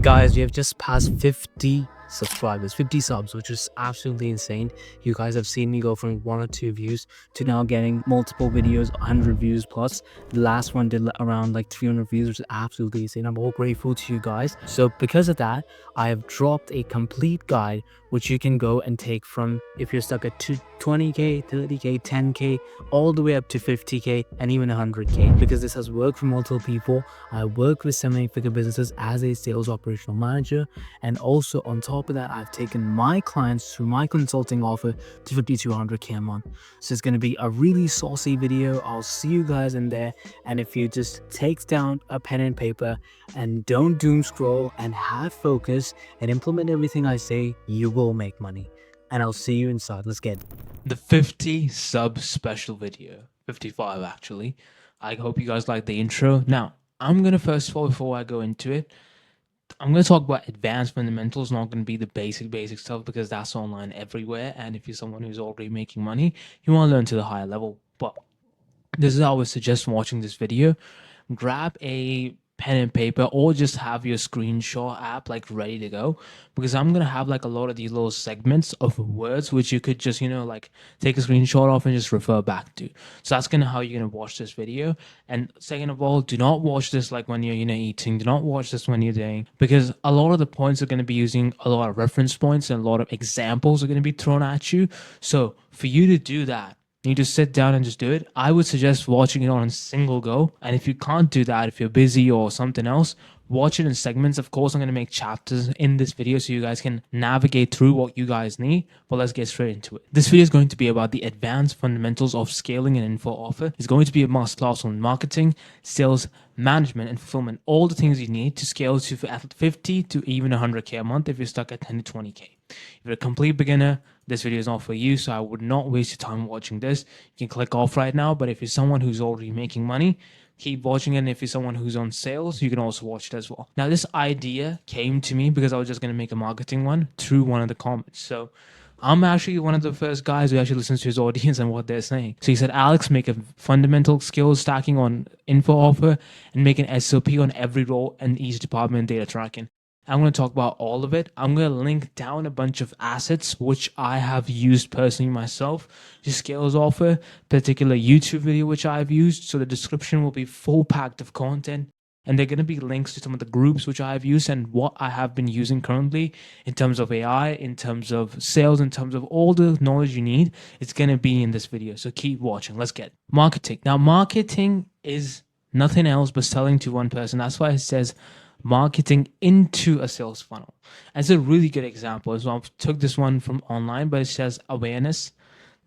Guys, we have just passed 50 subscribers, 50 subs, which is absolutely insane. You guys have seen me go from 1 or 2 views to now getting multiple videos, 100 views plus. The last one did around like 300 views, which is absolutely insane. I'm all grateful to you guys. So because of that, I have dropped a complete guide which you can go and take from if you're stuck at 20k, 30k, 10k, all the way up to 50k and even 100k, because this has worked for multiple people. I work with 7-8-figure businesses as a sales operational manager, and also on top of that, I've taken my clients through my consulting offer to 50 to 100k a month. So it's going to be a really saucy video. I'll see you guys in there, and if you just take down a pen and paper and don't doom scroll and have focus and implement everything I say, you will make money. And I'll see you inside. Let's get the 50 sub special video, 55 actually. I hope you guys like the intro. Now I'm gonna first of all, before I go into it, I'm gonna talk about advanced fundamentals. Not gonna be the basic stuff, because that's online everywhere, and if you're someone who's already making money, you want to learn to the higher level. But this is how I would suggest watching this video. Grab a pen and paper, or just have your screenshot app like ready to go, because I'm gonna have like a lot of these little segments of words which you could just like take a screenshot of and just refer back to. So that's gonna how you're gonna watch this video. And second of all, do not watch this like when you're eating. Do not watch this when you're doing, because a lot of the points are going to be using a lot of reference points and a lot of examples are going to be thrown at you. So for you to do that, you just sit down and just do it. I would suggest watching it on a single go. And if you can't do that, if you're busy or something else, watch it in segments. Of course, I'm going to make chapters in this video so you guys can navigate through what you guys need. But let's get straight into it. This video is going to be about the advanced fundamentals of scaling an info offer. It's going to be a masterclass on marketing, sales, management, and fulfillment. All the things you need to scale to 50 to even 100k a month if you're stuck at 10 to 20k. If you're a complete beginner, this video is not for you, so I would not waste your time watching this. You can click off right now, but if you're someone who's already making money, keep watching it. And if you're someone who's on sales, you can also watch it as well. Now, this idea came to me because I was just going to make a marketing one through one of the comments. So I'm actually one of the first guys who actually listens to his audience and what they're saying. So he said, Alex, make a fundamental skills stacking on info offer and make an SOP on every role and each department data tracking. I'm going to talk about all of it. I'm going to link down a bunch of assets which I have used personally myself to scale his offer, particular YouTube video which I've used. So the description will be full packed of content, and they're going to be links to some of the groups which I've used and what I have been using currently in terms of AI, in terms of sales, in terms of all the knowledge you need. It's going to be in this video. So keep watching. Let's get marketing. Now, marketing is nothing else but selling to one person. That's why it says marketing into a sales funnel. As a really good example, so I took this one from online, but it says awareness,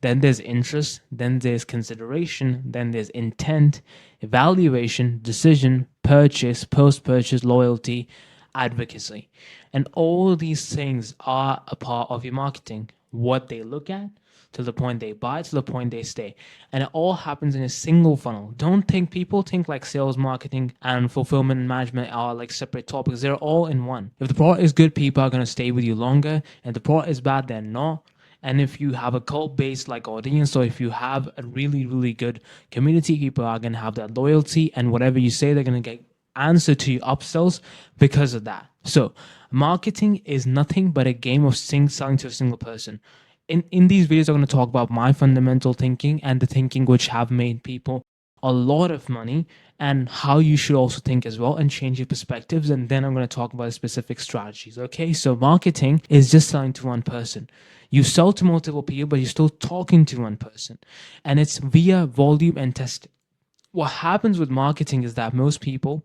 then there's interest, then there's consideration, then there's intent, evaluation, decision, purchase, post-purchase, loyalty, advocacy. And all these things are a part of your marketing. What they look at, to the point they buy, to the point they stay. And it all happens in a single funnel. Don't think, people think like sales, marketing, and fulfillment and management are like separate topics. They're all in one. If the product is good, people are going to stay with you longer. And if the product is bad, they're not. And if you have a cult-based like audience, or if you have a really good community, people are going to have that loyalty, and whatever you say, they're going to get answer to your upsells because of that. So marketing is nothing but a game of selling to a single person. In these videos, I'm going to talk about my fundamental thinking and the thinking which have made people a lot of money, and how you should also think as well and change your perspectives. And then I'm going to talk about specific strategies. Okay, so marketing is just selling to one person. You sell to multiple people, but you're still talking to one person, and it's via volume and testing. What happens with marketing is that most people,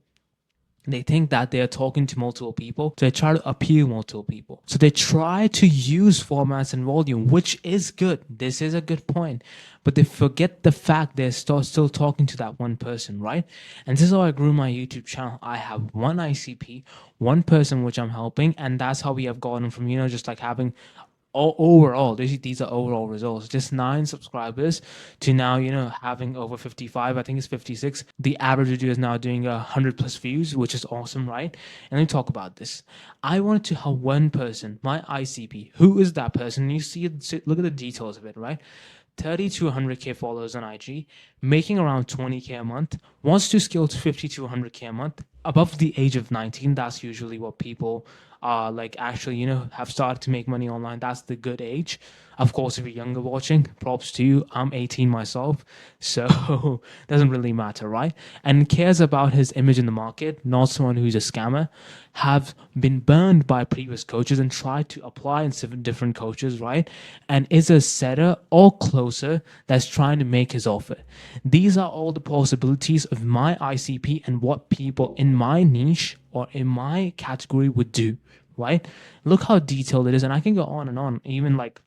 they think that they're talking to multiple people, so they try to appeal multiple people. So they try to use formats and volume, which is good. This is a good point. But they forget the fact they're still talking to that one person, right? And this is how I grew my YouTube channel. I have one ICP, one person which I'm helping, and that's how we have gotten from, just like having overall, these are overall results, just 9 subscribers to now, having over 55, I think it's 56. The average video is now doing 100 plus views, which is awesome, right? And let me talk about this. I wanted to have one person, my ICP. Who is that person? You see it, look at the details of it, right? 30 to 100k followers on IG, making around 20k a month, wants to scale to 50 to 100k a month, above the age of 19, that's usually what people are like actually, have started to make money online. That's the good age. Of course, if you're younger watching, props to you. I'm 18 myself, so doesn't really matter, right? And cares about his image in the market, not someone who's a scammer, have been burned by previous coaches and tried to apply in seven different coaches, right? And is a setter or closer that's trying to make his offer. These are all the possibilities of my ICP and what people in my niche or in my category would do, right? Look how detailed it is. And I can go on and on, even like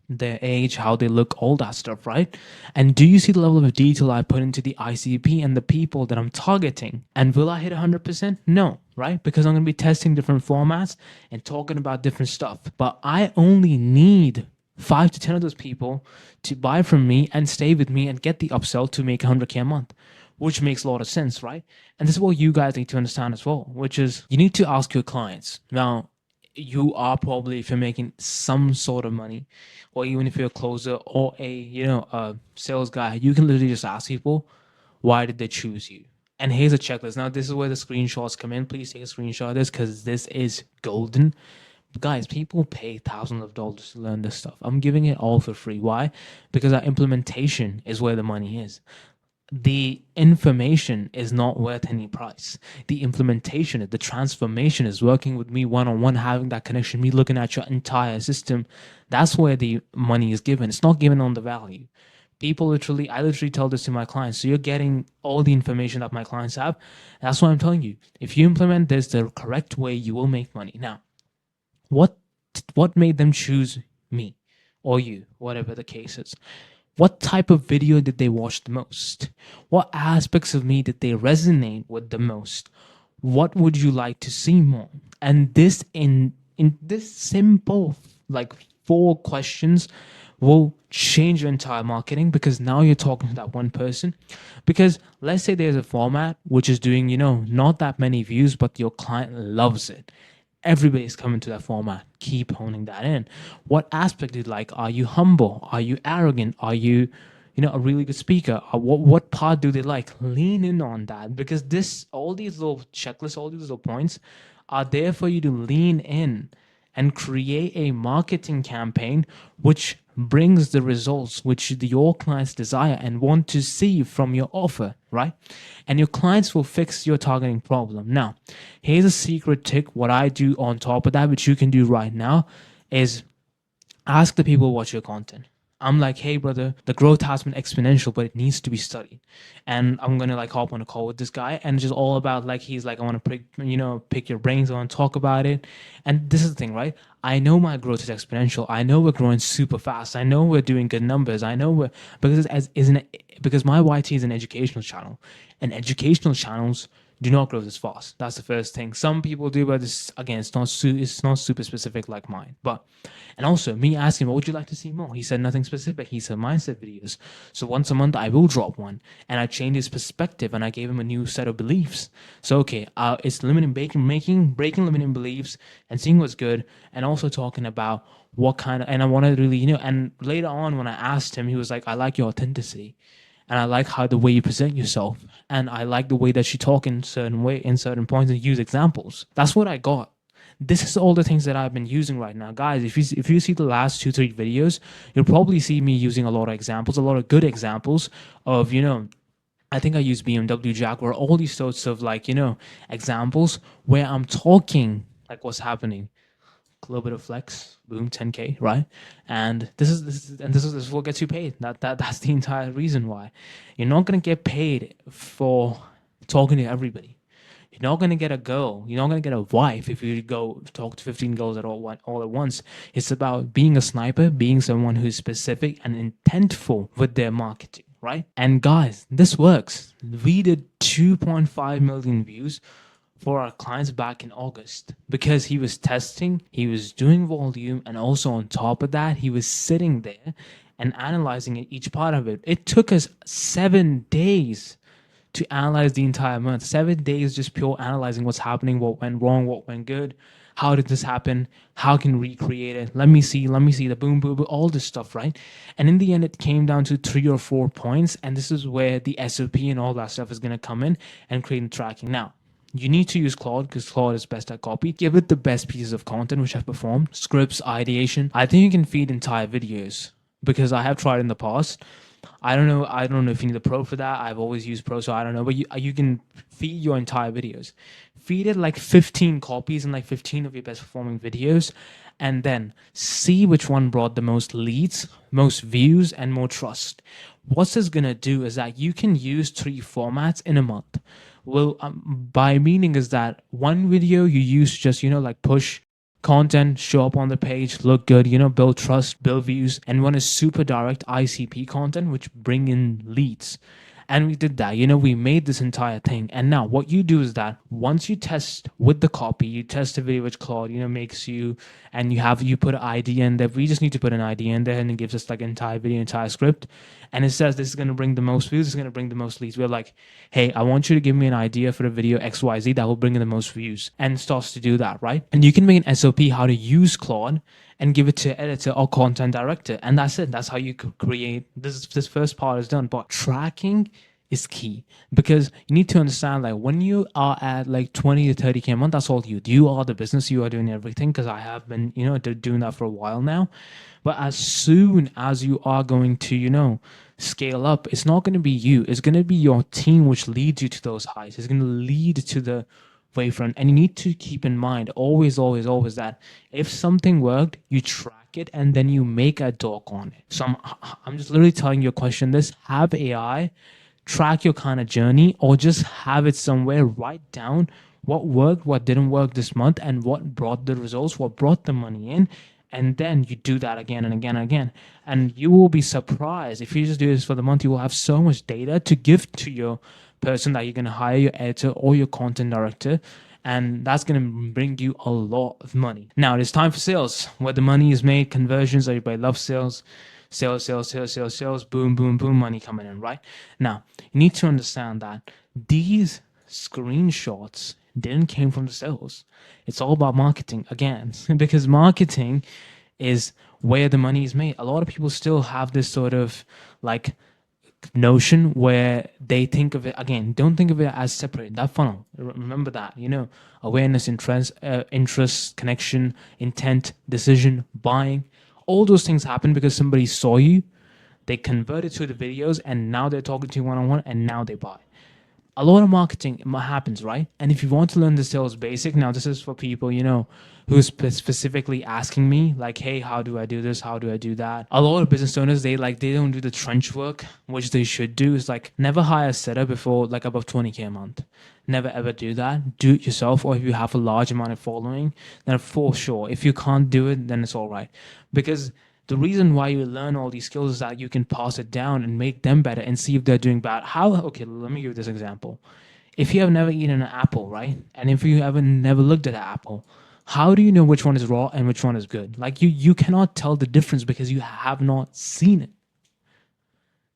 their age, how they look, all that stuff, right? And do you see the level of detail I put into the ICP and the people that I'm targeting? And will I hit 100%? No, right? Because I'm going to be testing different formats and talking about different stuff. But I only need 5 to 10 of those people to buy from me and stay with me and get the upsell to make 100K a month, which makes a lot of sense, right? And this is what you guys need to understand as well, which is you need to ask your clients. Now, you are probably, if you're making some sort of money, or even if you're a closer or a sales guy, you can literally just ask people, why did they choose you? And here's a checklist. Now, this is where the screenshots come in. Please take a screenshot of this because this is golden. Guys, people pay thousands of dollars to learn this stuff. I'm giving it all for free. Why? Because our implementation is where the money is. The information is not worth any price. The implementation, the transformation is working with me one-on-one, having that connection, me looking at your entire system. That's where the money is given. It's not given on the value. I literally tell this to my clients. So you're getting all the information that my clients have. That's what I'm telling you. If you implement this the correct way, you will make money. Now, what made them choose me or you, whatever the case is? What type of video did they watch the most? What aspects of me did they resonate with the most? What would you like to see more? And this in this simple like 4 questions will change your entire marketing, because now you're talking to that one person. Because let's say there's a format which is doing, not that many views, but your client loves it. Everybody's coming to that format. Keep honing that in. What aspect do you like? Are you humble? Are you arrogant? Are you, a really good speaker? What part do they like? Lean in on that, because all these little checklists, all these little points are there for you to lean in and create a marketing campaign which brings the results which your clients desire and want to see from your offer, right? And your clients will fix your targeting problem. Now, here's a secret trick. What I do on top of that, which you can do right now, is ask the people watch your content. I'm like, hey brother, the growth has been exponential, but it needs to be studied. And I'm gonna like hop on a call with this guy, and it's just all about like, he's like, I want to pick your brains, I want to talk about it. And this is the thing, right? I know my growth is exponential. I know we're growing super fast. I know we're doing good numbers. I know because my YT is an educational channel, and educational channels do not grow this fast. That's the first thing. Some people do, but this again, it's not super specific like mine. And also me asking, what would you like to see more? He said nothing specific. He said mindset videos. So once a month I will drop one, and I changed his perspective and I gave him a new set of beliefs. So okay, it's breaking limiting beliefs and seeing what's good, and also talking about what kind of, and I want to really, and later on when I asked him, he was like, I like your authenticity. And I like how the way you present yourself, and I like the way that you talk in certain way, in certain points, and use examples. That's what I got. This is all the things that I've been using right now, guys. If you see the last 2-3 videos, you'll probably see me using a lot of examples, a lot of good examples of I think I use BMW Jaguar, all these sorts of like examples where I'm talking like what's happening. A little bit of flex, boom, 10K, right? And this is what gets you paid. That's the entire reason why. You're not gonna get paid for talking to everybody. You're not gonna get a girl. You're not gonna get a wife if you go talk to 15 girls all at once. It's about being a sniper, being someone who's specific and intentful with their marketing, right? And guys, this works. We did 2.5 million views for our clients back in August, because he was testing, he was doing volume, and also on top of that, he was sitting there and analyzing each part of it. It took us 7 days to analyze the entire month. 7 days just pure analyzing what's happening, what went wrong, what went good, how did this happen, how can we recreate it, let me see the boom, all this stuff, right? And in the end, it came down to 3 or 4 points, and this is where the SOP and all that stuff is going to come in and create tracking. Now, you need to use Claude because Claude is best at copy. Give it the best pieces of content which have performed, scripts, ideation. I think you can feed entire videos because I have tried in the past. I don't know. I don't know if you need a pro for that. I've always used pro, so I don't know. But you can feed your entire videos. Feed it like 15 copies and like 15 of your best performing videos, and then see which one brought the most leads, most views, and more trust. What's this gonna do is that you can use 3 formats in a month. Well, by meaning is that one video you use just like push content, show up on the page, look good, build trust, build views, and one is super direct ICP content, which bring in leads. And we did that, we made this entire thing. And now what you do is that once you test with the copy, you test the video which Claude, makes you, and you put an idea in there. We just need to put an idea in there, and it gives us like entire video, entire script. And it says this is going to bring the most views, it's going to bring the most leads. We're like, hey, I want you to give me an idea for a video XYZ that will bring in the most views, and it starts to do that, right? And you can make an SOP how to use Claude and give it to editor or content director, and that's it. That's how you create this first part is done. But tracking is key, because you need to understand, like, when you are at like 20 to 30K a month, that's all you are the business, you are doing everything, because I have been doing that for a while now. But as soon as you are going to scale up, it's not going to be you, it's going to be your team which leads you to those heights. It's going to lead to the wavefront. And you need to keep in mind always that if something worked, you track it and then you make a doc on it. So I'm just literally telling you a question. This, have AI track your kind of journey, or just have it somewhere, write down what worked, what didn't work this month, and what brought the results, what brought the money in. And then you do that again and again and again. And you will be surprised. If you just do this for the month, you will have so much data to give to your person that you're going to hire, your editor or your content director. And that's going to bring you a lot of money. Now, it's time for sales, where the money is made, conversions. Everybody loves sales. Sales, boom, boom, boom, money coming in, right? Now, you need to understand that these screenshots didn't came from the sales. It's all about marketing again, because marketing is where the money is made. A lot of people still have this sort of like notion where they think of it, again, don't think of it as separate. That funnel, remember that, awareness, interest, connection, intent, decision, buying, all those things happen because somebody saw you, they converted to the videos, and now they're talking to you one-on-one, and now they buy. A lot of marketing happens, right? And if you want to learn the sales basic, now this is for people, who's specifically asking me, like, hey, how do I do this? How do I do that? A lot of business owners, they don't do the trench work, which they should do. Is like, never hire a setter before like above 20K a month. Never ever do that. Do it yourself, or if you have a large amount of following, then for sure. If you can't do it, then it's all right. Because the reason why you learn all these skills is that you can pass it down and make them better and see if they're doing bad. How? Okay, let me give you this example. If you have never eaten an apple, right? And if you haven't never looked at an apple, how do you know which one is raw and which one is good? Like, you cannot tell the difference because you have not seen it.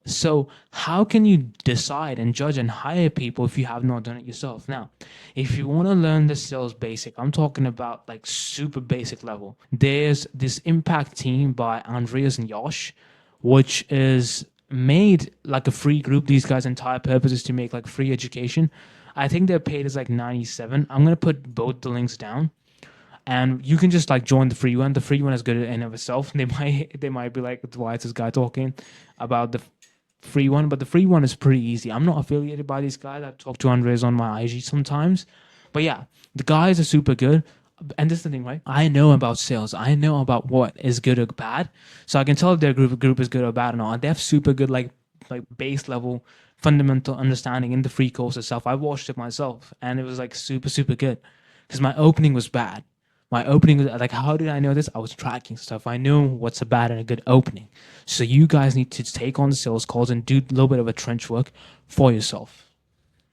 So how can you decide and judge and hire people if you have not done it yourself? Now, if you want to learn the sales basic, I'm talking about like super basic level. There's this impact team by Andreas and Josh, which is made like a free group. These guys' entire purpose is to make like free education. I think their paid is like 97. I'm going to put both the links down. And you can just like join the free one. The free one is good in and of itself. They might be like, why is this guy talking about the free one? But the free one is pretty easy. I'm not affiliated by these guys. I've talked to Andres on my IG sometimes. But yeah, the guys are super good. And this is the thing, right? I know about sales. I know about what is good or bad. So I can tell if their group is good or bad or not. And they have super good like base level fundamental understanding in the free course itself. I watched it myself and it was like super, super good. Because my opening was bad. My opening was like, how did I know this? I was tracking stuff. I know what's a bad and a good opening. So you guys need to take on the sales calls and do a little bit of a trench work for yourself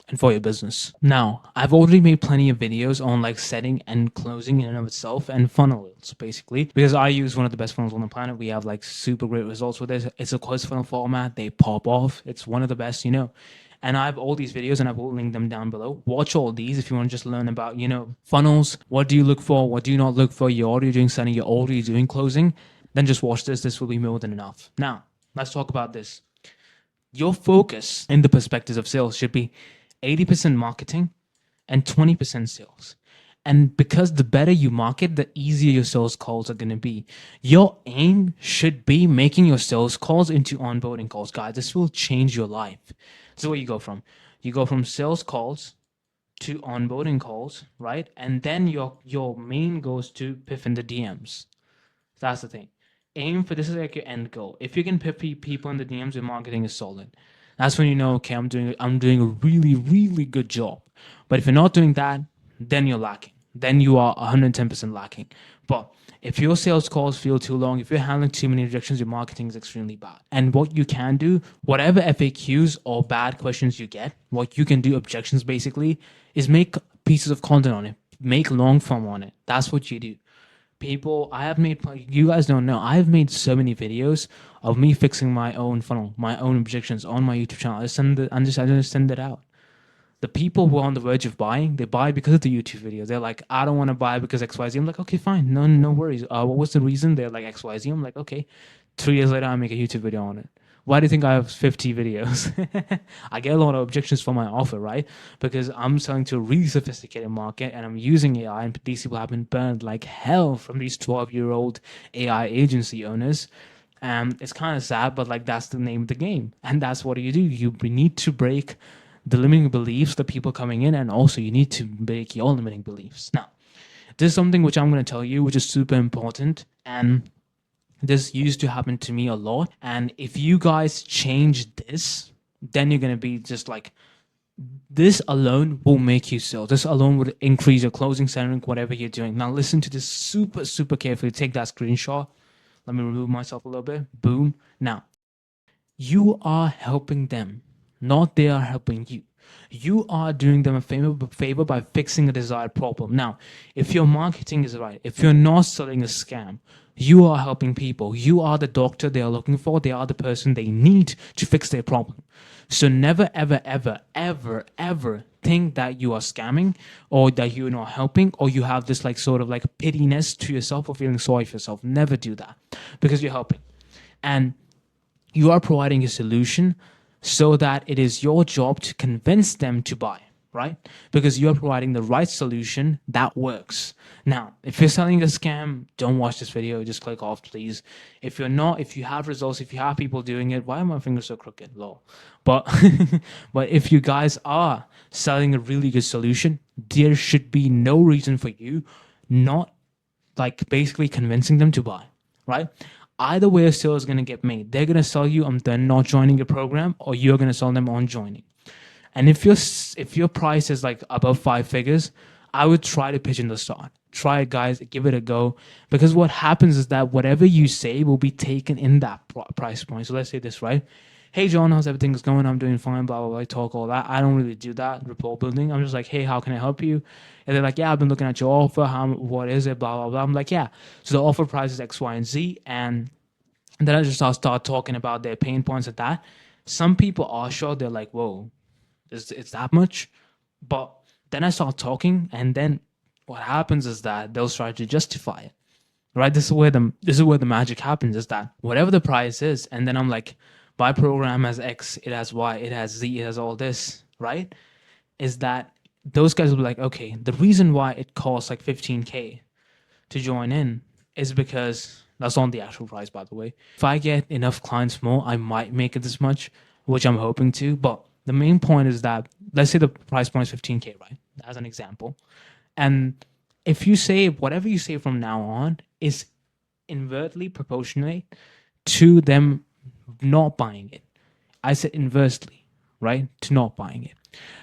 and for your business. Now, I've already made plenty of videos on like setting and closing in and of itself and funnels, basically, because I use one of the best funnels on the planet. We have like super great results with it. It's a closed funnel format. They pop off. It's one of the best, And I have all these videos and I will link them down below. Watch all these if you want to just learn about, funnels. What do you look for? What do you not look for? You're already doing setting. You're already doing closing. Then just watch this. This will be more than enough. Now, let's talk about this. Your focus in the perspectives of sales should be 80% marketing and 20% sales. And because the better you market, the easier your sales calls are going to be. Your aim should be making your sales calls into onboarding calls, guys. This will change your life. This is where you go from. You go from sales calls to onboarding calls, right? And then your main goes to piff in the DMs. That's the thing. Aim for this is like your end goal. If you can piff people in the DMs, your marketing is solid. That's when you know, okay, I'm doing a really, really good job. But if you're not doing that, then you're lacking. Then you are 110% lacking. But if your sales calls feel too long, if you're handling too many rejections, your marketing is extremely bad. And what you can do, whatever FAQs or bad questions you get, what you can do, objections basically, is make pieces of content on it. Make long form on it. That's what you do. People, I have made, you guys don't know, I've made so many videos of me fixing my own funnel, my own objections on my YouTube channel. I just send it out. The people who are on the verge of buying, they buy because of the YouTube video. They're like, I don't want to buy because XYZ. I'm like, okay, fine. No worries. What was the reason? They're like XYZ. I'm like, okay. 3 years later, I make a YouTube video on it. Why do you think I have 50 videos? I get a lot of objections for my offer, right? Because I'm selling to a really sophisticated market and I'm using AI, and these people have been burned like hell from these 12-year-old AI agency owners. It's kind of sad, but like that's the name of the game. And that's what you do. You need to break the limiting beliefs, the people coming in, and also you need to break your limiting beliefs. Now, this is something which I'm going to tell you, which is super important. And this used to happen to me a lot. And if you guys change this, then you're going to be just like, this alone will make you sell. This alone would increase your closing center, whatever you're doing. Now, listen to this super, super carefully. Take that screenshot. Let me remove myself a little bit. Boom. Now, you are helping them, not they are helping you. You are doing them a favor by fixing a desired problem. Now, if your marketing is right, if you're not selling a scam, you are helping people. You are the doctor they are looking for. They are the person they need to fix their problem. So never, ever, ever, ever, ever think that you are scamming or that you're not helping or you have this like sort of like pittiness to yourself or feeling sorry for yourself. Never do that because you're helping. And you are providing a solution so that it is your job to convince them to buy, right? Because you're providing the right solution that works. Now, if you're selling a scam, don't watch this video. Just click off, please. If you're not, if you have results, if you have people doing it, why are my fingers so crooked? Lol. But, but if you guys are selling a really good solution, there should be no reason for you not like basically convincing them to buy, right? Either way a sale is going to get made. They're going to sell you on them not joining your program, or you're going to sell them on joining. And if your price is like above 5 figures, I would try to pitch in the start. Try it, guys. Give it a go. Because what happens is that whatever you say will be taken in that price point. So let's say this, right? Hey, John, how's everything going? I'm doing fine, blah, blah, blah. Talk all that. I don't really do that, rapport building. I'm just like, hey, how can I help you? And they're like, yeah, I've been looking at your offer. What is it? Blah, blah, blah. I'm like, yeah. So the offer price is X, Y, and Z. And then I just start talking about their pain points at that. Some people are sure. They're like, whoa, it's that much? But then I start talking, and then what happens is that they'll try to justify it, right? This is where the magic happens, is that whatever the price is, and then I'm like, my program has X, it has Y, it has Z, it has all this, right? Is that those guys will be like, okay, the reason why it costs like 15K to join in is because that's not the actual price, by the way. If I get enough clients more, I might make it this much, which I'm hoping to. But the main point is that, let's say the price point is 15K, right? As an example. And if you say, whatever you say from now on is inversely proportionate to them not buying it. I said inversely, right? To not buying it.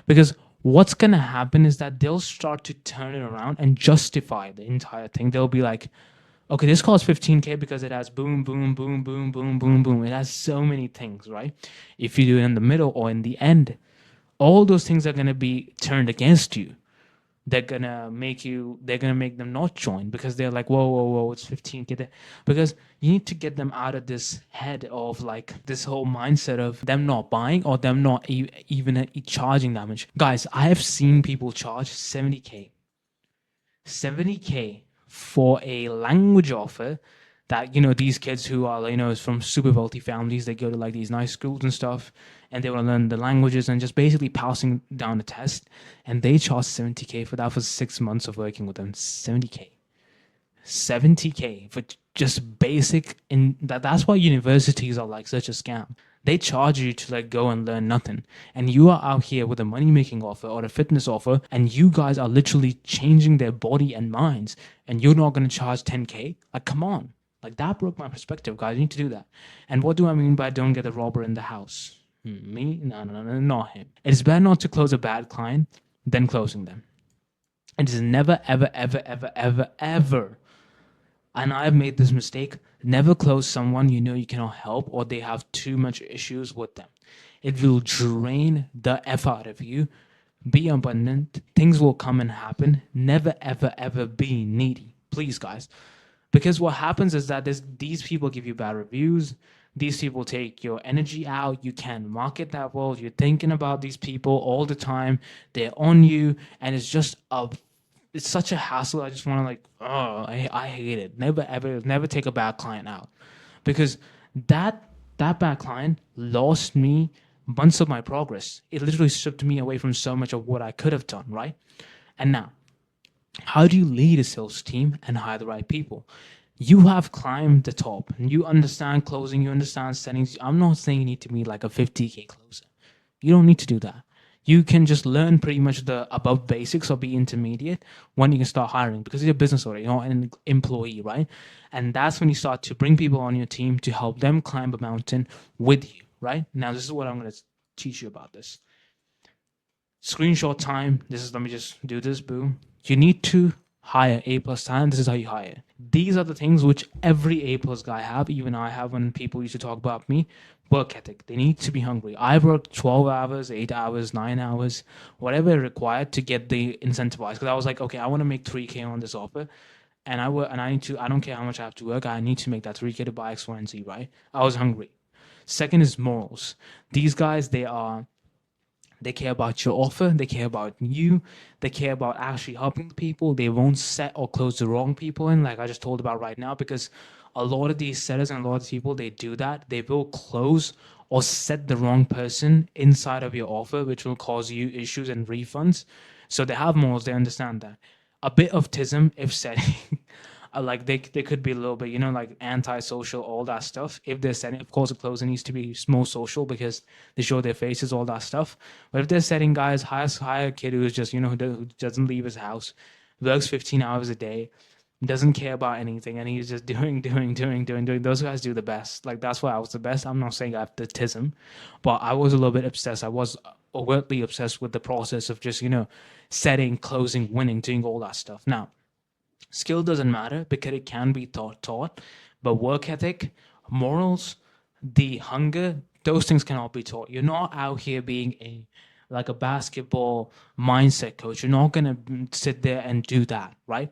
Because what's going to happen is that they'll start to turn it around and justify the entire thing. They'll be like, okay, this costs 15K because it has boom, boom, boom, boom, boom, boom, boom. It has so many things, right? If you do it in the middle or in the end, all those things are going to be turned against you. They're going to make them not join because they're like, whoa, it's 15K. Because you need to get them out of this head of like this whole mindset of them not buying or them not even charging that much. Guys, I have seen people charge 70K for a language offer that these kids who are from super wealthy families, they go to like these nice schools and stuff, and they want to learn the languages and just basically passing down a test, and they charge 70K for that for 6 months of working with them. 70K for just basic. In that's why universities are like such a scam. They charge you to like go and learn nothing, and you are out here with a money making offer or a fitness offer, and you guys are literally changing their body and minds, and you're not going to charge 10K. Like, come on. Like, that broke my perspective, guys. You need to do that. And what do I mean by don't get a robber in the house? Me? No, not him. It's better not to close a bad client than closing them. It is never, ever, ever, ever, ever, ever, and I've made this mistake, never close someone you cannot help or they have too much issues with them. It will drain the F out of you. Be abundant. Things will come and happen. Never, ever, ever be needy. Please, guys. Because what happens is that these people give you bad reviews. These people take your energy out. You can't market that well. You're thinking about these people all the time. They're on you. And it's such a hassle. I just want to I hate it. Never, ever, never take a bad client out. Because that bad client lost me months of my progress. It literally stripped me away from so much of what I could have done, right? And now, how do you lead a sales team and hire the right people? You have climbed the top and you understand closing, you understand settings. I'm not saying you need to be like a 50K closer. You don't need to do that. You can just learn pretty much the above basics or be intermediate when you can start hiring, because you're a business owner, you're not an employee, right? And that's when you start to bring people on your team to help them climb a mountain with you, right? Now, this is what I'm going to teach you about this. Screenshot time. Let me just do this, boom. You need to hire A+ talent. This is how you hire. These are the things which every A+ guy have, even I have when people used to talk about me. Work ethic. They need to be hungry. I worked 12 hours, 8 hours, 9 hours, whatever required to get the incentivized. Because I was like, okay, I want to make 3K on this offer. And I don't care how much I have to work. I need to make that 3K to buy X, Y, and Z, right? I was hungry. Second is morals. These guys, they care about your offer. They care about you. They care about actually helping people. They won't set or close the wrong people in, like I just told about right now, because a lot of these sellers and a lot of people, they do that. They will close or set the wrong person inside of your offer, which will cause you issues and refunds. So they have morals. They understand that. A bit of tism, if setting, like they could be a little bit, like anti-social, all that stuff. If they're setting, of course, the closing needs to be more social because they show their faces, all that stuff. But if they're setting guys, hire a kid who's just, who doesn't leave his house, works 15 hours a day, doesn't care about anything, and he's just doing. Those guys do the best. Like, that's why I was the best. I'm not saying I have the tism, but I was a little bit obsessed. I was overtly obsessed with the process of just, setting, closing, winning, doing all that stuff. Now, skill doesn't matter because it can be taught, but work ethic, morals, the hunger, those things cannot be taught. You're not out here being like a basketball mindset coach. You're not gonna sit there and do that, right?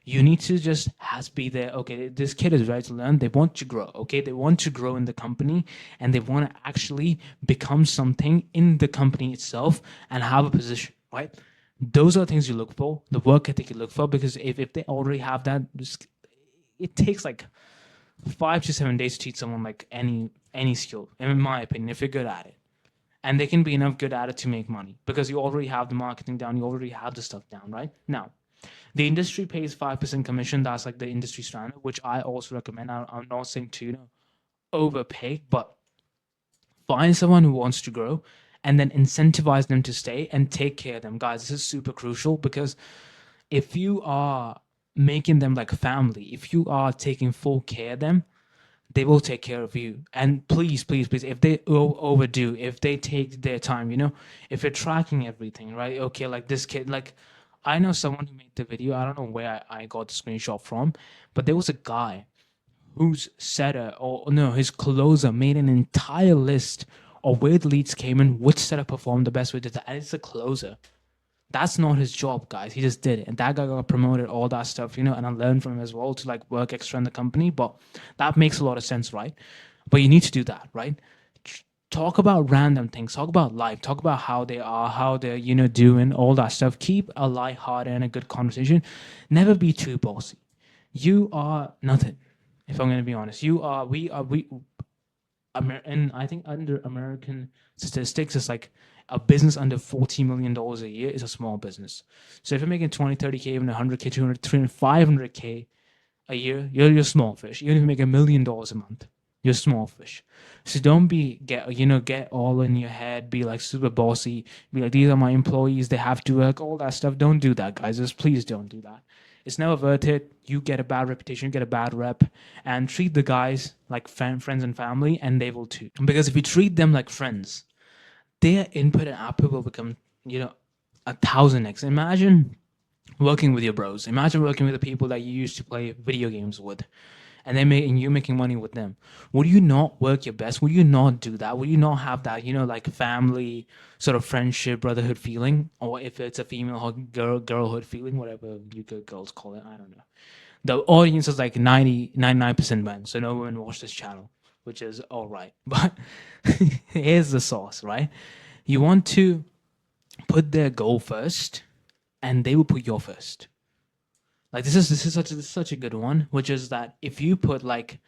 You need to just be there. Okay, this kid is ready to learn. They want to grow. Okay, they want to grow in the company, and they want to actually become something in the company itself and have a position, right? Those are things you look for. The work ethic you look for, because if they already have that, it takes like 5 to 7 days to teach someone like any skill. In my opinion, if you're good at it, and they can be enough good at it to make money because you already have the marketing down, you already have the stuff down, right? Now, the industry pays 5% commission. That's like the industry standard, which I also recommend. I'm not saying to overpay, but find someone who wants to grow and then incentivize them to stay and take care of them. Guys, this is super crucial, because if you are making them like a family, if you are taking full care of them, they will take care of you. And please, if they overdo, if they take their time, if you're tracking everything, right? Okay, like this kid, like I know someone who made the video. I don't know where I got the screenshot from, but there was a guy whose setter, or no, his closer made an entire list of where the leads came in, which setter performed the best with it, and it's a closer. That's not his job, guys. He just did it. And that guy got promoted, all that stuff, and I learned from him as well to like work extra in the company. But that makes a lot of sense, right? But you need to do that, right? Talk about random things. Talk about life. Talk about how they are, how they're, doing, all that stuff. Keep a light heart and a good conversation. Never be too bossy. You are nothing. If I'm going to be honest, and I think under American statistics, it's like a business under $40 million a year is a small business. So if you're making 20, 30K, even 100K, 200, 300, 500K a year, you're small fish. Even if you make $1 million a month, you're small fish. So don't get all in your head, be like super bossy, be like, these are my employees, they have to work, all that stuff. Don't do that, guys. Just please don't do that. It's never worth it. You get a bad reputation, you get a bad rep, and treat the guys like friends and family, and they will too. Because if you treat them like friends, their input and output will become, 1,000x. Imagine working with your bros. Imagine working with the people that you used to play video games with, and and you making money with them. Would you not work your best? Would you not do that? Would you not have that, like family sort of friendship, brotherhood feeling, or if it's a female girlhood feeling, whatever you girls call it, I don't know. The audience is like 99% men, so no women watch this channel, which is all right. But here's the sauce, right? You want to put their goal first, and they will put your first. Like this is such a good one, which is that if you put like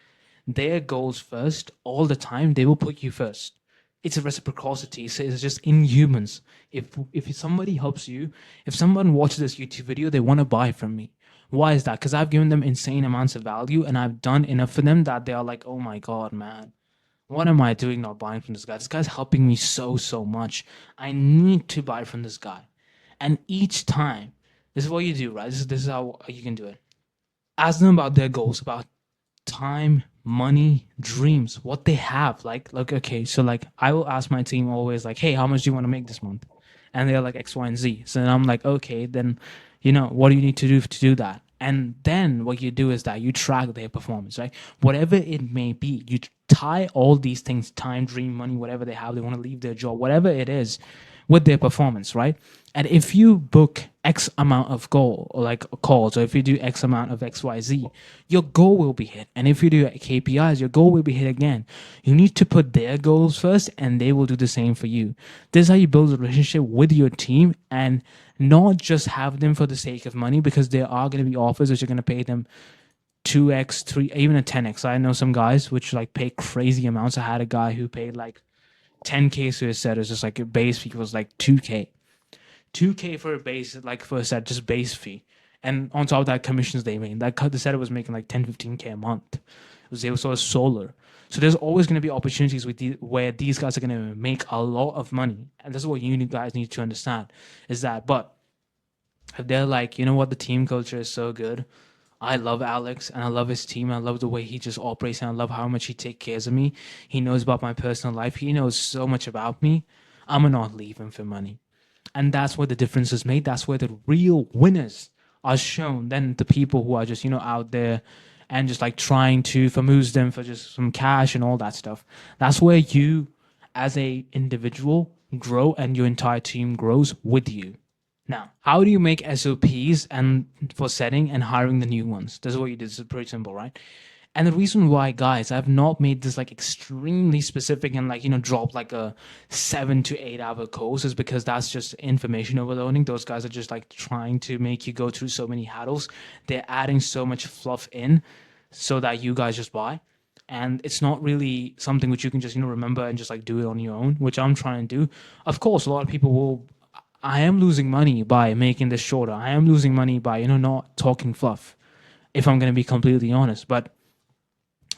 their goals first all the time, they will put you first. It's a reciprocity. So it's just in humans. If somebody helps you, if someone watches this YouTube video, they want to buy from me. Why is that? Because I've given them insane amounts of value, and I've done enough for them that they are like, oh my god, man, what am I doing not buying from this guy? This guy's helping me so much. I need to buy from this guy. And each time, this is what you do, right? This is how you can do it. Ask them about their goals, about time, money, dreams, what they have. Like okay, so like I will ask my team always like, hey, how much do you want to make this month? And they're like X, Y, and Z. So then I'm like, okay, then what do you need to do that? And then what you do is that you track their performance, right? Whatever it may be, you tie all these things, time, dream, money, whatever they have, they want to leave their job, whatever it is, with their performance, right? And if you book X amount of goal or like calls, or if you do X amount of XYZ, your goal will be hit. And if you do KPIs, your goal will be hit again. You need to put their goals first, and they will do the same for you. This is how you build a relationship with your team, and not just have them for the sake of money, because there are going to be offers which are going to pay them 2x, 3, even a 10x. I know some guys which like pay crazy amounts. I had a guy who paid like 10K to his set. It's just like a base fee was like 2K. 2K for a base, like for a set, just base fee. And on top of that, commissions they made. The setter was making like 10, 15K a month. It was sort of solar. So there's always going to be opportunities where these guys are going to make a lot of money. And this is what you guys need to understand is that, but if they're like, you know what, the team culture is so good. I love Alex and I love his team. I love the way he just operates and I love how much he takes care of me. He knows about my personal life. He knows so much about me. I'm going to not leave him for money. And that's where the difference is made. That's where the real winners are shown. Then the people who are just, out there and just like trying to famuse them for just some cash and all that stuff. That's where you, as a individual, grow and your entire team grows with you. Now, how do you make SOPs and for setting and hiring the new ones? This is what you did. This is pretty simple, right? And the reason why, guys, I've not made this like extremely specific and like, drop like a 7 to 8 hour course is because that's just information overloading. Those guys are just like trying to make you go through so many hurdles. They're adding so much fluff in so that you guys just buy. And it's not really something which you can just, remember and just like do it on your own, which I'm trying to do. Of course, a lot of people will. I am losing money by making this shorter. I am losing money by, not talking fluff, if I'm going to be completely honest. But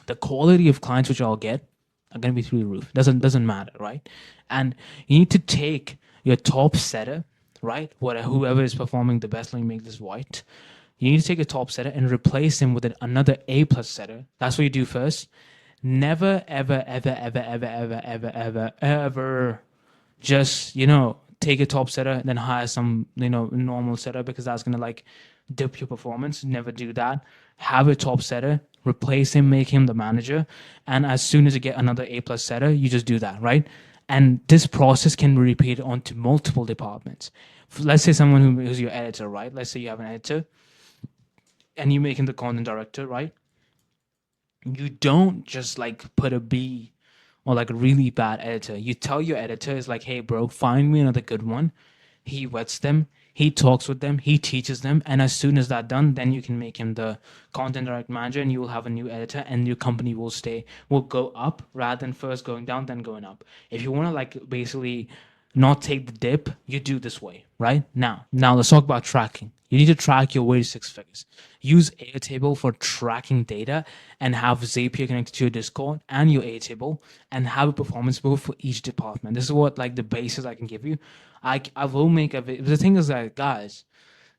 the quality of clients which I'll get are going to be through the roof. Doesn't matter, right? And you need to take your top setter, right? Whoever is performing the best, let me make this white. You need to take a top setter and replace him with another A plus setter. That's what you do first. Never, ever, ever, ever, ever, ever, ever, ever, ever just, take a top setter and then hire some, normal setter, because that's going to like dip your performance. Never do that. Have a top setter, replace him, make him the manager. And as soon as you get another A plus setter, you just do that, right? And this process can be repeated onto multiple departments. Let's say someone who's your editor, right? Let's say you have an editor and you make him the content director, right? You don't just like put a B or like a really bad editor. You tell your editor, is like, hey, bro, find me another good one. He vets them. He talks with them, he teaches them, and as soon as that's done, then you can make him the content direct manager, and you will have a new editor, and your company will go up rather than first going down, then going up. If you want to like basically not take the dip, you do this way, right? Now let's talk about tracking. You need to track your way to six figures. Use Airtable for tracking data and have Zapier connected to your Discord and your Airtable and have a performance board for each department. This is what like the basis I can give you. I will make a video. The thing is that, guys,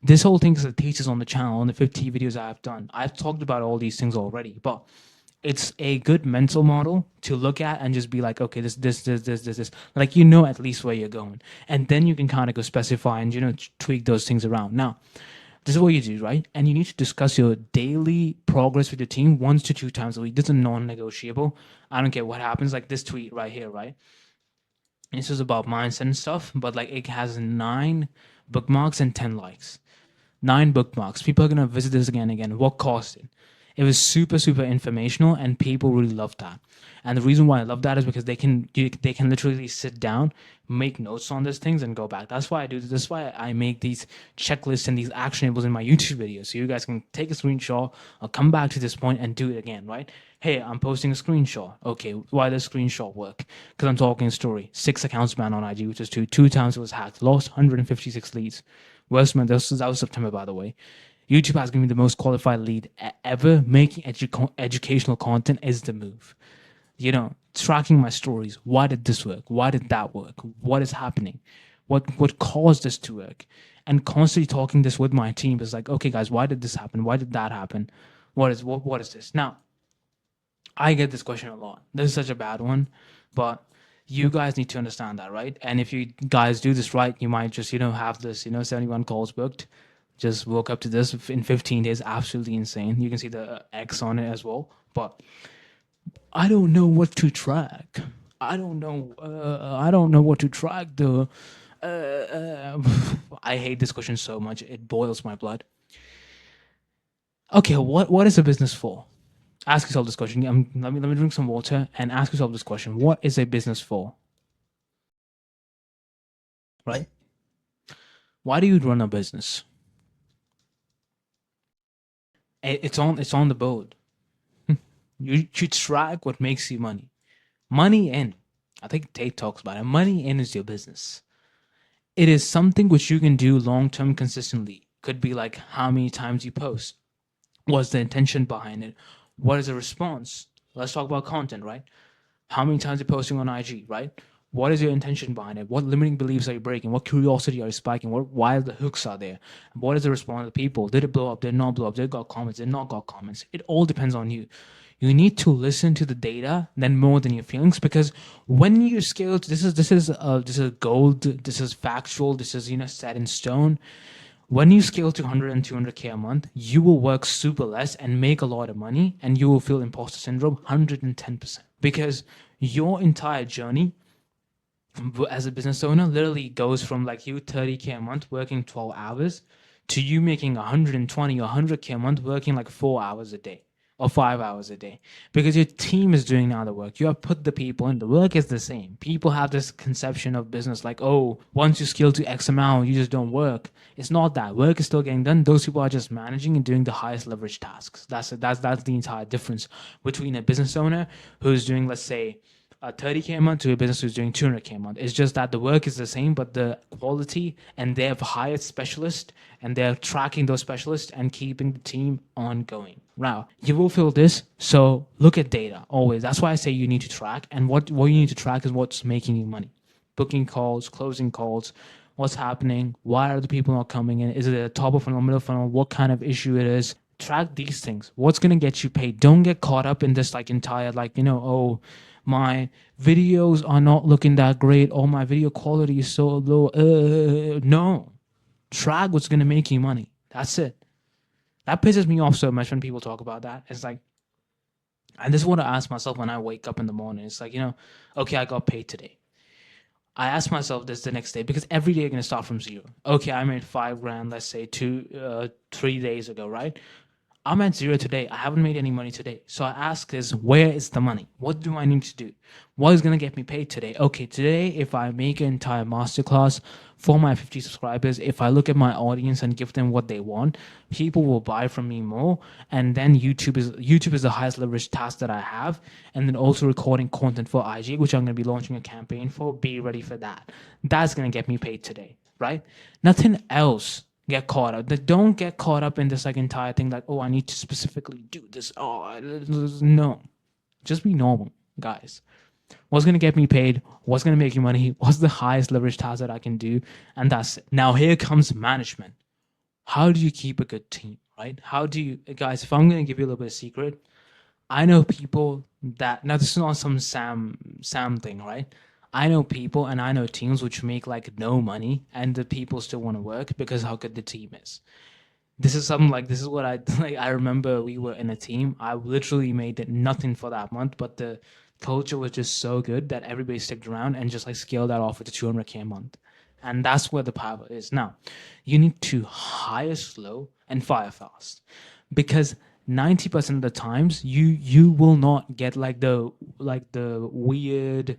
this whole thing is the teachers on the channel, on the 50 videos I've done. I've talked about all these things already, but it's a good mental model to look at and just be like, okay, this. Like, you know, at least where you're going. And then you can kind of go specify and, you know, tweak those things around. Now, this is what you do, right? And you need to discuss your daily progress with your team 1 to 2 times a week. This is non-negotiable. I don't care what happens. Like this tweet right here, right? This is about mindset and stuff, but like it has 9 bookmarks and 10 likes. 9 bookmarks. People are gonna visit this again and again. What caused it? It was super, super informational, and people really loved that. And the reason why I love that is because they can literally sit down, make notes on these things, and go back. That's why I do this. That's why I make these checklists and these actionables in my YouTube videos, so you guys can take a screenshot or come back to this point and do it again, right? Hey, I'm posting a screenshot. Okay, why does screenshot work? Because I'm talking a story. 6 accounts banned on IG, which is 2. 2 times it was hacked. Lost 156 leads. Worst month. That was September, by the way. YouTube has given me the most qualified lead ever. Making educational content is the move. You know, tracking my stories. Why did this work? Why did that work? What is happening? What caused this to work? And constantly talking this with my team is like, okay, guys, why did this happen? Why did that happen? What is this? Now, I get this question a lot. This is such a bad one, but you guys need to understand that, right? And if you guys do this right, you might just, you know, have this, you know, 71 calls booked. Just woke up to this in 15 days. Absolutely insane. You can see the X on it as well. But I don't know what to track. I don't know. I don't know what to track. I hate this question so much. It boils my blood. Okay, what is a business for? Ask yourself this question. Let me drink some water and ask yourself this question. What is a business for? Right? Why do you run a business? It's on the board. You should track what makes you money. Money in. I think Tate talks about it. Money in is your business. It is something which you can do long term consistently. Could be like how many times you post. What's the intention behind it? What is the response? Let's talk about content, right? How many times you're posting on IG, right? What is your intention behind it? What limiting beliefs are you breaking? What curiosity are you spiking? Why the hooks are there? What is the response of the people? Did it blow up? Did it not blow up? Did it got comments? Did it not got comments? It all depends on you. You need to listen to the data then more than your feelings, because when you scale, this is gold. This is factual. This is, you know, set in stone. When you scale to 100 and 200K a month, you will work super less and make a lot of money, and you will feel imposter syndrome 110%, because your entire journey as a business owner literally goes from like you 30K a month working 12 hours to you making 120 or 100K a month working like 4 hours a day or 5 hours a day, because your team is doing now the work. You have put the people in. The work is the same. People have this conception of business like, oh, once you scale to X amount, you just don't work. It's not that. Work is still getting done. Those people are just managing and doing the highest leverage tasks. That's the entire difference between a business owner who's doing, let's say, 30K a month to a business who's doing 200K a month. It's just that the work is the same, but the quality, and they have hired specialists and they're tracking those specialists and keeping the team ongoing. Now, you will feel this, so look at data always. That's why I say you need to track, and what you need to track is what's making you money. Booking calls, closing calls, what's happening, why are the people not coming in, is it a top of funnel, middle funnel, what kind of issue it is. Track these things. What's going to get you paid? Don't get caught up in this like entire like, you know, oh, my videos are not looking that great, or my video quality is so low. No. Track what's going to make you money. That's it. That pisses me off so much when people talk about that. It's like, and this is what I ask myself when I wake up in the morning. It's like, you know, okay, I got paid today. I ask myself this the next day, because every day you're going to start from zero. Okay, I made $5,000, let's say 3 days ago, right? I'm at zero today. I haven't made any money today. So I ask is, where is the money? What do I need to do? What is going to get me paid today? Okay, today, if I make an entire masterclass for my 50 subscribers, if I look at my audience and give them what they want, people will buy from me more. And then YouTube is the highest leverage task that I have. And then also recording content for IG, which I'm going to be launching a campaign for. Be ready for that. That's going to get me paid today, right? Nothing else get caught up. Don't get caught up in this like entire thing like, oh, I need to specifically do this. No. Just be normal, guys. What's gonna get me paid? What's gonna make you money? What's the highest leverage task that I can do? And that's it. Now here comes management. How do you keep a good team, right? How do you, guys, if I'm gonna give you a little bit of secret, I know people that, now this is not some Sam thing, right? I know people and I know teams which make like no money and the people still want to work because how good the team is. This is something like, this is what I like. I remember we were in a team. I literally made nothing for that month, but the culture was just so good that everybody stuck around and just like scaled that off to 200K a month. And that's where the power is. Now, you need to hire slow and fire fast, because 90% of the times you will not get like the weird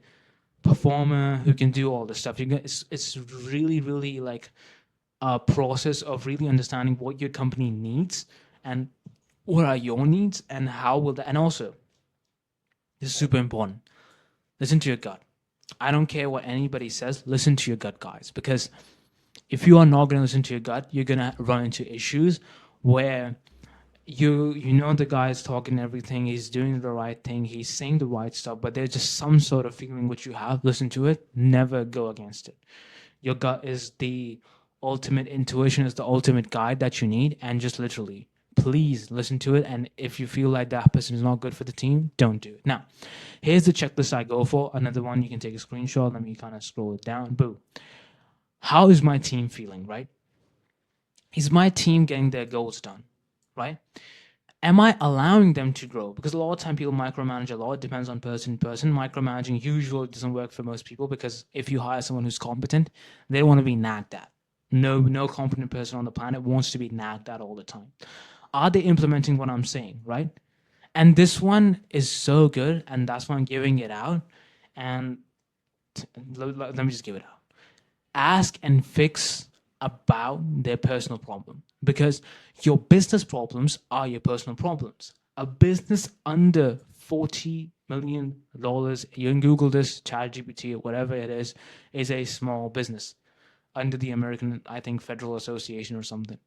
performer who can do all this stuff. It's really really like a process of really understanding what your company needs and what are your needs and how will that. And also, this is super important. Listen to your gut. I don't care what anybody says. Listen to your gut, guys, because if you are not going to listen to your gut, you're going to run into issues where you know the guy is talking everything, he's doing the right thing, he's saying the right stuff, but there's just some sort of feeling which you have. Listen to it. Never go against it. Your gut is the ultimate intuition, is the ultimate guide that you need, and just literally please listen to it. And if you feel like that person is not good for the team, don't do it. Now here's the checklist I go for. Another one, you can take a screenshot. Let me kind of scroll it down. Boom. How is my team feeling, right? Is my team getting their goals done, right? Am I allowing them to grow? Because a lot of time people micromanage a lot. It depends on person to person. Micromanaging usually doesn't work for most people, because if you hire someone who's competent, they don't want to be nagged at. No competent person on the planet wants to be nagged at all the time. Are they implementing what I'm saying, right? And this one is so good, and that's why I'm giving it out. And let me just give it out. Ask and fix about their personal problem, because your business problems are your personal problems. A business under $40 million, you can Google this, ChatGPT or whatever it is a small business under the American, I think, Federal Association or something.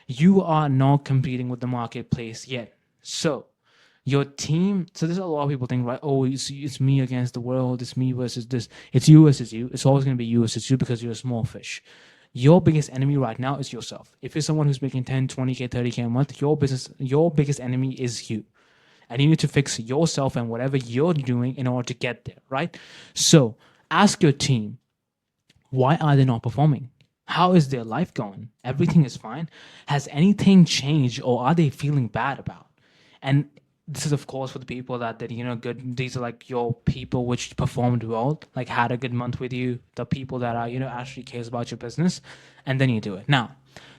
You are not competing with the marketplace yet. So your team, so there's a lot of people think, right, oh, it's me against the world, it's me versus this, it's you versus you. It's always going to be you versus you, because you're a small fish. Your biggest enemy right now is yourself. If you're someone who's making 10, 20K, 30K a month, your biggest enemy is you. And you need to fix yourself and whatever you're doing in order to get there, right? So ask your team, why are they not performing? How is their life going? Everything is fine. Has anything changed, or are they feeling bad about? And this is of course for the people that good. These are like your people which performed well, like had a good month with you, the people that are actually cares about your business, and then you do it. Now,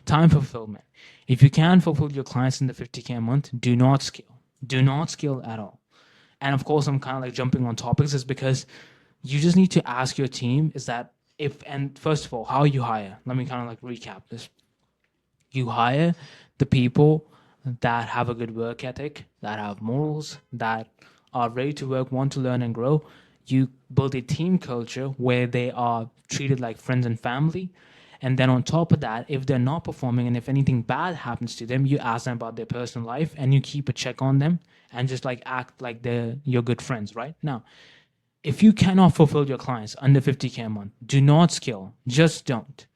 time fulfillment. If you can fulfill your clients in the 50K a month, do not scale. Do not scale at all. And of course, I'm kind of like jumping on topics, is because you just need to ask your team, is that and first of all, how you hire. Let me kind of like recap this. You hire the people that have a good work ethic, that have morals, that are ready to work, want to learn and grow. You build a team culture where they are treated like friends and family. And then on top of that, if they're not performing and if anything bad happens to them, you ask them about their personal life and you keep a check on them and just like act like they're your good friends, right? Now, if you cannot fulfill your clients under 50K a month, do not scale. Just don't.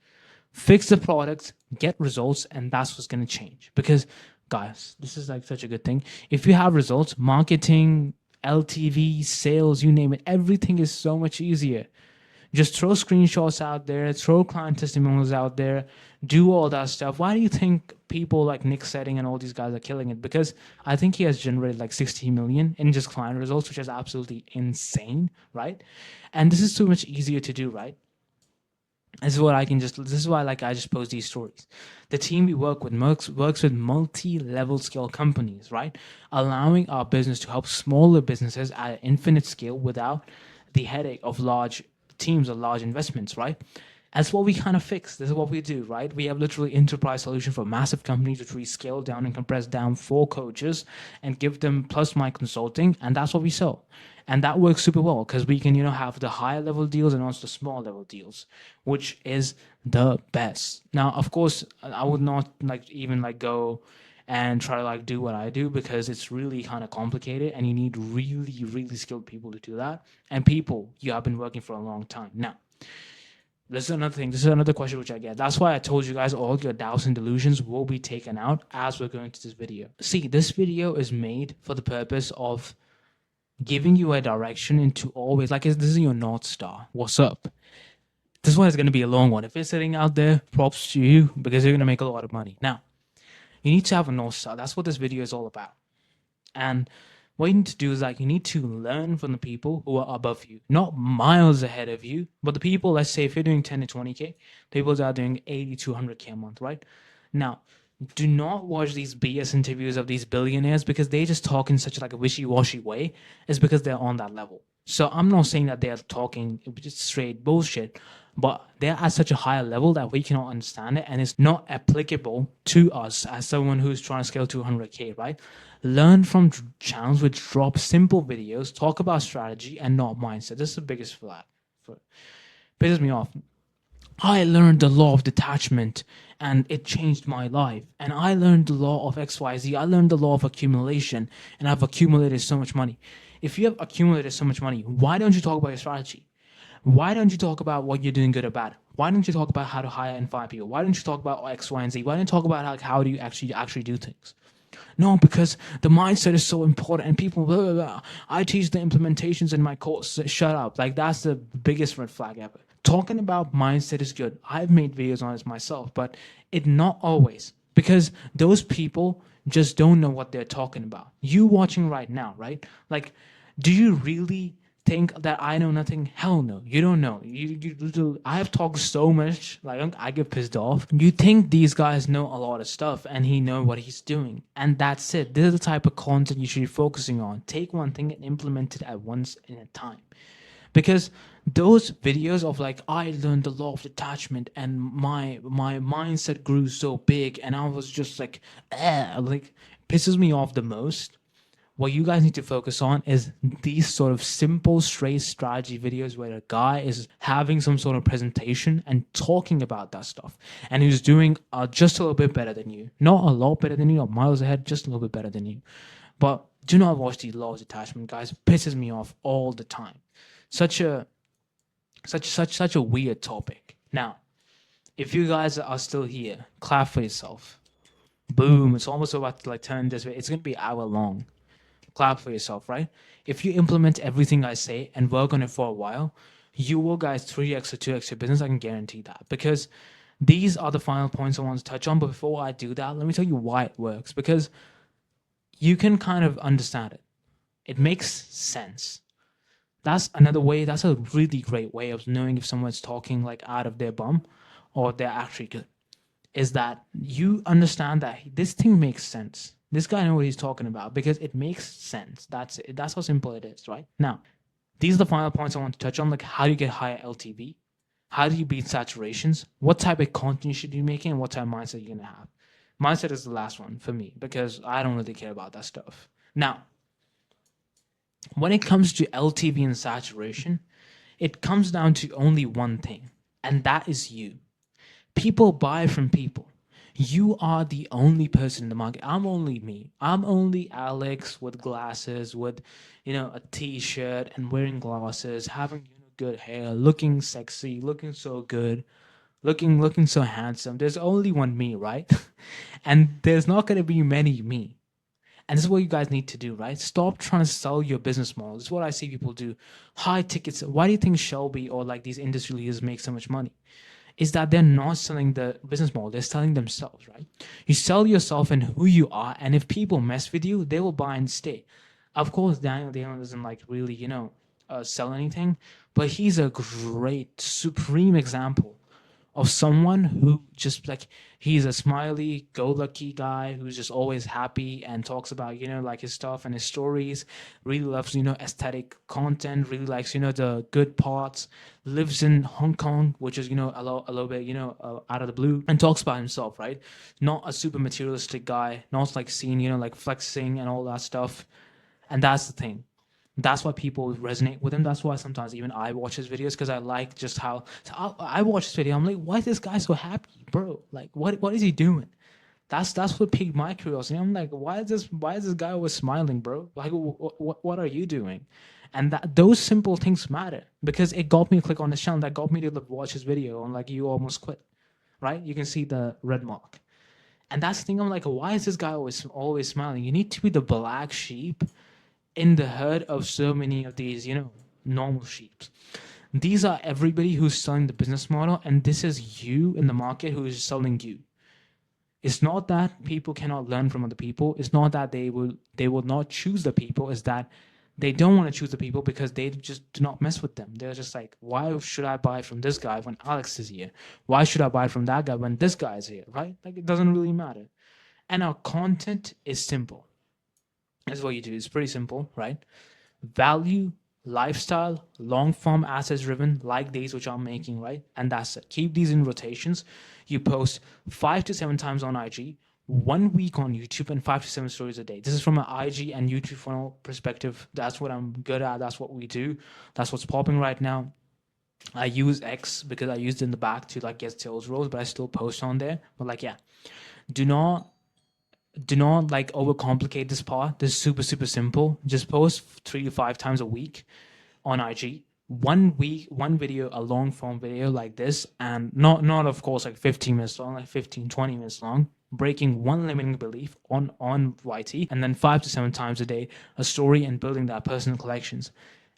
Fix the products, get results, and that's what's going to change. Because, guys, this is like such a good thing. If you have results, marketing, LTV, sales, you name it, everything is so much easier. Just throw screenshots out there, throw client testimonials out there, do all that stuff. Why do you think people like Nick Setting and all these guys are killing it? Because I think he has generated like 60 million in just client results, which is absolutely insane, right? And this is so much easier to do, right? This is what I can just. This is why, like, I just post these stories. The team we work with works with multi-level scale companies, right? Allowing our business to help smaller businesses at an infinite scale without the headache of large teams or large investments, right? That's what we kind of fix. This is what we do, right? We have literally enterprise solution for massive companies, which we scale down and compress down for coaches and give them plus my consulting, and that's what we sell. And that works super well because we can, have the higher level deals and also the small level deals, which is the best. Now, of course, I would not like even like go and try to like do what I do because it's really kind of complicated and you need really, really skilled people to do that. And people you have been working for a long time. Now, this is another thing. This is another question which I get. That's why I told you guys all your doubts and delusions will be taken out as we're going to this video. See, this video is made for the purpose of giving you a direction into always, like, this is your North Star. What's up? This one is going to be a long one. If it's sitting out there, props to you because you're going to make a lot of money. Now, you need to have a North Star. That's what this video is all about. And what you need to do is like you need to learn from the people who are above you, not miles ahead of you, but the people, let's say if you're doing 10 to 20K, people that are doing 80 to 100K a month, right? Now, do not watch these BS interviews of these billionaires because they just talk in such like a wishy-washy way. It's because they're on that level. So I'm not saying that they're talking just straight bullshit, but they're at such a higher level that we cannot understand it, and it's not applicable to us as someone who's trying to scale to 100K, right? Learn from channels which drop simple videos, talk about strategy and not mindset. This is the biggest flag. Pisses me off. I learned the law of detachment and it changed my life. And I learned the law of XYZ. I learned the law of accumulation and I've accumulated so much money. If you have accumulated so much money, why don't you talk about your strategy? Why don't you talk about what you're doing good or bad? Why don't you talk about how to hire and fire people? Why don't you talk about X, Y, and Z? Why don't you talk about how do you actually do things? No, because the mindset is so important and people, blah, blah, blah. I teach the implementations in my course. Shut up. Like, that's the biggest red flag ever. Talking about mindset is good. I've made videos on it myself, but it not always, because those people just don't know what they're talking about. You watching right now, right? Like, do you really think that I know nothing? Hell no, you don't know. I have talked so much, like I get pissed off. You think these guys know a lot of stuff and he know what he's doing, and that's it. This is the type of content you should be focusing on. Take one thing and implement it at once in a time, because those videos of like I learned the law of detachment and my mindset grew so big and I was just like pisses me off the most. What you guys need to focus on is these sort of simple, straight strategy videos where a guy is having some sort of presentation and talking about that stuff, and he's doing just a little bit better than you. Not a lot better than you, or miles ahead, just a little bit better than you. But do not watch these laws of attachment, guys. It pisses me off all the time. Such a weird topic. Now, if you guys are still here, clap for yourself. Boom! It's almost about to like turn this way. It's gonna be an hour long. Clap for yourself, right? If you implement everything I say and work on it for a while, you will guys 3x or 2x your business. I can guarantee that, because these are the final points I want to touch on. But before I do that, let me tell you why it works, because you can kind of understand it. It makes sense. That's another way. That's a really great way of knowing if someone's talking like out of their bum or they're actually good, is that you understand that this thing makes sense. This guy knows what he's talking about because it makes sense. That's it. That's how simple it is, right? Now, these are the final points I want to touch on, like how do you get higher LTV? How do you beat saturations? What type of content you should be making and what type of mindset you're going to have. Mindset is the last one for me because I don't really care about that stuff. Now, when it comes to LTV and saturation, it comes down to only one thing, and that is you. People buy from people. You are the only person in the market. I'm only me. I'm only Alex with glasses, with a t-shirt and wearing glasses, having good hair, looking sexy, looking so good, looking so handsome. There's only one me, right? And there's not going to be many me. And this is what you guys need to do, right? Stop trying to sell your business model. This is what I see people do. High tickets. Why do you think Shelby or like these industry leaders make so much money? Is that they're not selling the business model, they're selling themselves, right? You sell yourself and who you are, and if people mess with you, they will buy and stay. Of course, Daniel doesn't like really, sell anything, but he's a great, supreme example of someone who just like, he's a smiley go lucky guy who's just always happy and talks about, like his stuff and his stories, really loves, aesthetic content, really likes, the good parts, lives in Hong Kong, which is, a little bit, out of the blue, and talks about himself, right? Not a super materialistic guy, not like seen, like flexing and all that stuff. And that's the thing. That's why people resonate with him. That's why sometimes even I watch his videos, because I like just how, so I watch this video. I'm like, why is this guy so happy, bro? Like, what is he doing? That's what piqued my curiosity. I'm like, why is this guy always smiling, bro? Like, what are you doing? And those simple things matter, because it got me to click on his channel. That got me to watch his video. I'm like, you almost quit, right? You can see the red mark. And that's the thing. I'm like, why is this guy always smiling? You need to be the black sheep in the herd of so many of these, normal sheep. These are everybody who's selling the business model, and this is you in the market who is selling you. It's not that people cannot learn from other people. It's not that they will not choose the people. It's that they don't want to choose the people because they just do not mess with them. They're just like, why should I buy from this guy when Alex is here? Why should I buy from that guy when this guy is here, right? Like, it doesn't really matter. And our content is simple. That's what you do. It's pretty simple, right? Value, lifestyle, long form, assets driven, like these which I'm making, right? And that's it. Keep these in rotations. You post 5 to 7 times on IG, 1 week on YouTube, and 5 to 7 stories a day. This is from an IG and YouTube funnel perspective. That's what I'm good at. That's what we do. That's what's popping right now. I use X because I used it in the back to like get sales roles, but I still post on there. But like, yeah, do not like overcomplicate this part. This is super, super simple. Just post 3 to 5 times a week on IG. 1 week, 1 video, a long form video like this, and not of course like 15 minutes long, like 15, 20 minutes long, breaking one limiting belief on YT, and then 5 to 7 times a day, a story and building that personal collections.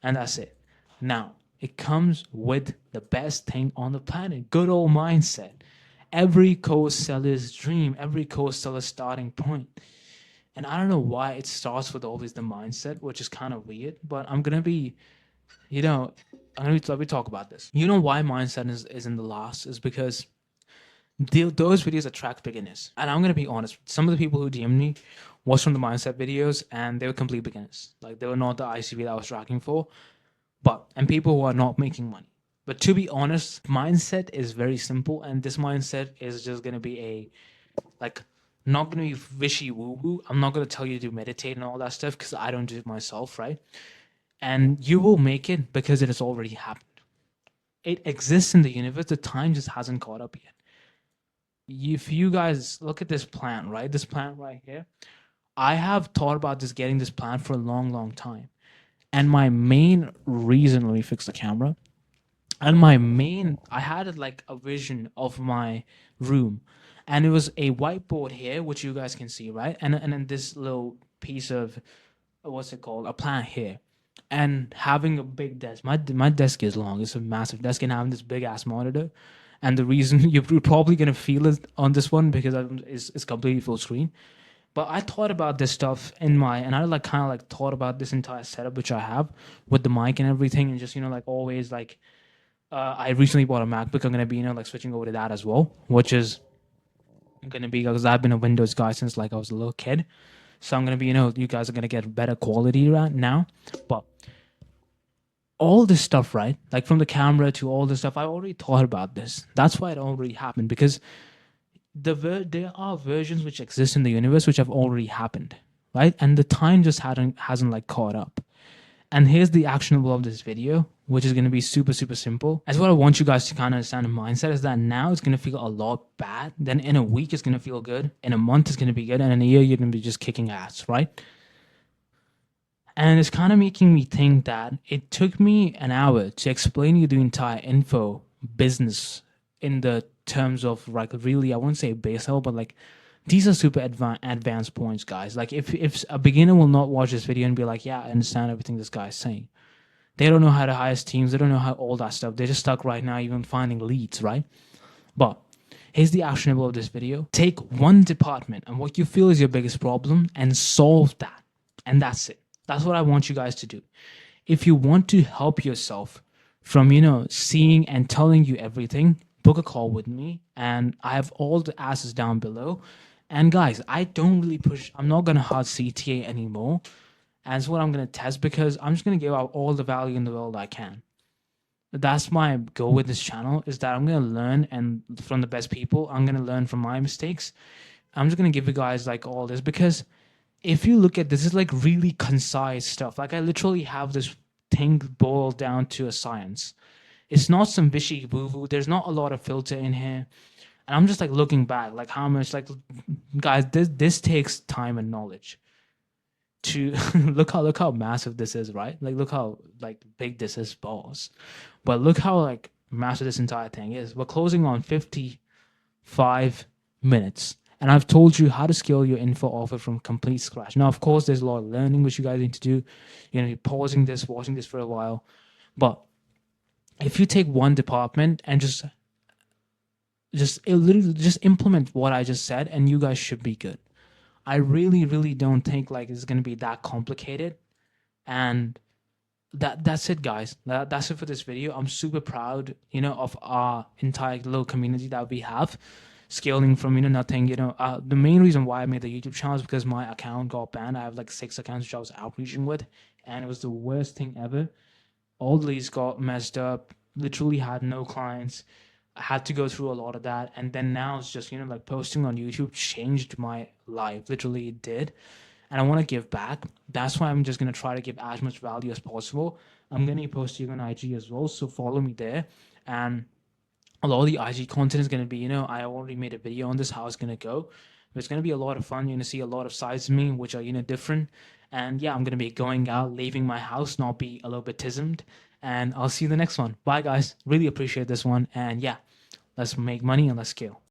And that's it. Now, it comes with the best thing on the planet, good old mindset. Every course seller's dream, every course seller's starting point. And I don't know why it starts with always the mindset, which is kind of weird, but I'm going to be, let me talk about this. You know why mindset is in the last? Is because those videos attract beginners. And I'm going to be honest, some of the people who DM'd me was from the mindset videos, and they were complete beginners. Like, they were not the ICV that I was tracking for, and people who are not making money. But to be honest, mindset is very simple, and this mindset is just going to be not going to be wishy woo-woo. I'm not going to tell you to meditate and all that stuff because I don't do it myself, right? And you will make it because it has already happened. It exists in the universe. The time just hasn't caught up yet. If you guys look at this plant, right? This plant right here, I have thought about getting this plant for a long, long time. And my main reason, let me fix the camera. And I had like a vision of my room, and it was a whiteboard here, which you guys can see, right? And then this little piece of, what's it called? A plant here. And having a big desk. My desk is long. It's a massive desk, and having this big ass monitor. And the reason you're probably going to feel it on this one because it's completely full screen. But I thought about this stuff and I kind of thought about this entire setup, which I have with the mic and everything. And just, always I recently bought a MacBook. I'm going to be, switching over to that as well, which is going to be, because I've been a Windows guy since I was a little kid. So I'm going to be, you guys are going to get better quality right now. But all this stuff, right? Like from the camera to all this stuff, I already thought about this. That's why it already happened, because there are versions which exist in the universe which have already happened, right? And the time just hasn't caught up. And here's the actionable of this video, which is going to be super, super simple. As what I want you guys to kind of understand the mindset is that now it's going to feel a lot bad. Then in a week, it's going to feel good. In a month, it's going to be good. And in a year, you're going to be just kicking ass, right? And it's kind of making me think that it took me an hour to explain you the entire info business in the terms of really, I won't say base level, but these are super advanced points, guys. If a beginner will not watch this video and be like, yeah, I understand everything this guy is saying. They don't know how to hire teams. They don't know how all that stuff. They're just stuck right now even finding leads, right? But here's the actionable of this video. Take one department and what you feel is your biggest problem and solve that. And that's it. That's what I want you guys to do. If you want to help yourself from, seeing and telling you everything, book a call with me, and I have all the assets down below. And guys, I don't really push, I'm not gonna hard CTA anymore. And it's what I'm gonna test, because I'm just gonna give out all the value in the world I can. That's my goal with this channel, is that I'm gonna learn and from the best people. I'm gonna learn from my mistakes. I'm just gonna give you guys like all this, because if you look at this, is like really concise stuff. Like, I literally have this thing boiled down to a science. It's not some wishy woo woo. There's not a lot of filter in here. And I'm just like looking back, like how much, like, guys, this takes time and knowledge to look how massive this is, right? Like, look how like big this is, boss. But look how like massive this entire thing is. We're closing on 55 minutes. And I've told you how to scale your info offer from complete scratch. Now, of course, there's a lot of learning which you guys need to do. You know, you're pausing this, watching this for a while. But if you take one department and just literally just implement what I just said, and you guys should be good. I really don't think like it's gonna be that complicated. And that's it, guys. That's it for this video. I'm super proud, you know, of our entire little community that we have, scaling from, you know, nothing. You know, the main reason why I made the YouTube channel is because my account got banned. I have like 6 accounts which I was outreaching with, and it was the worst thing ever. All the leads got messed up. Literally had no clients. I had to go through a lot of that, and then now it's just, you know, like posting on YouTube changed my life. Literally, it did. And I want to give back. That's why I'm just going to try to give as much value as possible. I'm going to be posting on IG as well, so follow me there. And a lot of the IG content is going to be, you know, I already made a video on this, how it's going to go. But it's going to be a lot of fun. You're going to see a lot of sides of me, which are, you know, different. And yeah, I'm going to be going out, leaving my house, not be a little bit tismed. And I'll see you in the next one. Bye, guys. Really appreciate this one. And yeah, let's make money and let's scale.